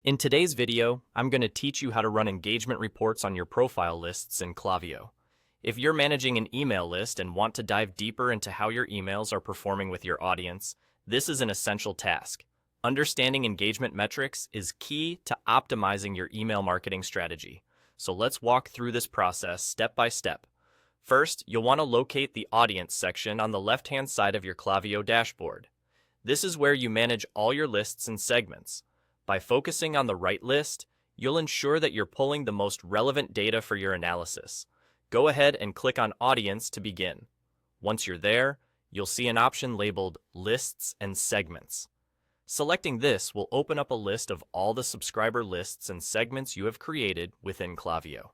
In today's video, I'm going to teach you how to run engagement reports on your profile lists in Klaviyo. If you're managing an email list and want to dive deeper into how your emails are performing with your audience, this is an essential task. Understanding engagement metrics is key to optimizing your email marketing strategy. So let's walk through this process step by step. First, you'll want to locate the audience section on the left-hand side of your Klaviyo dashboard. This is where you manage all your lists and segments. By focusing on the right list, you'll ensure that you're pulling the most relevant data for your analysis. Go ahead and click on Audience to begin. Once you're there, you'll see an option labeled Lists and Segments. Selecting this will open up a list of all the subscriber lists and segments you have created within Klaviyo.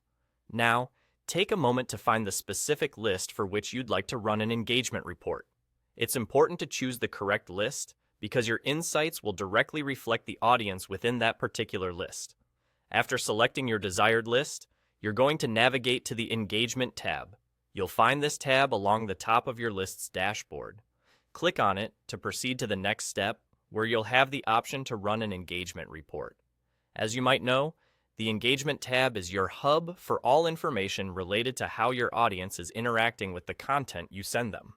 Now, take a moment to find the specific list for which you'd like to run an engagement report. It's important to choose the correct list because your insights will directly reflect the audience within that particular list. After selecting your desired list, you're going to navigate to the Engagement tab. You'll find this tab along the top of your list's dashboard. Click on it to proceed to the next step, where you'll have the option to run an engagement report. As you might know, the Engagement tab is your hub for all information related to how your audience is interacting with the content you send them.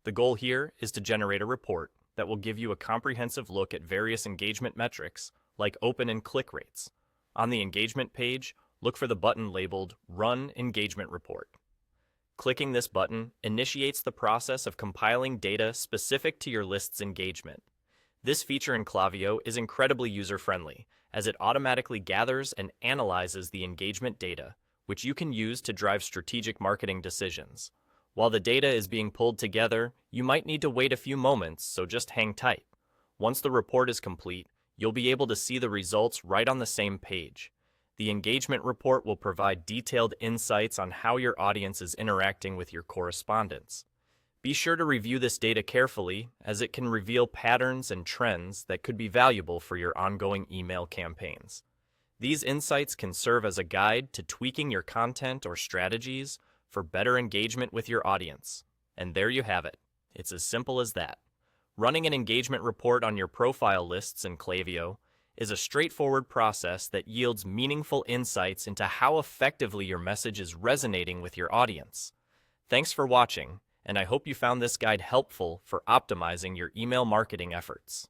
The goal here is to generate a report that will give you a comprehensive look at various engagement metrics, like open and click rates. On the engagement page, look for the button labeled Run Engagement Report. Clicking this button initiates the process of compiling data specific to your list's engagement. This feature in Klaviyo is incredibly user-friendly, as it automatically gathers and analyzes the engagement data, which you can use to drive strategic marketing decisions. While the data is being pulled together, you might need to wait a few moments, so just hang tight. Once the report is complete, you'll be able to see the results right on the same page. The engagement report will provide detailed insights on how your audience is interacting with your correspondents. Be sure to review this data carefully, as it can reveal patterns and trends that could be valuable for your ongoing email campaigns. These insights can serve as a guide to tweaking your content or strategies for better engagement with your audience. And there you have it. It's as simple as that. Running an engagement report on your profile lists in Klaviyo is a straightforward process that yields meaningful insights into how effectively your message is resonating with your audience. Thanks for watching, and I hope you found this guide helpful for optimizing your email marketing efforts.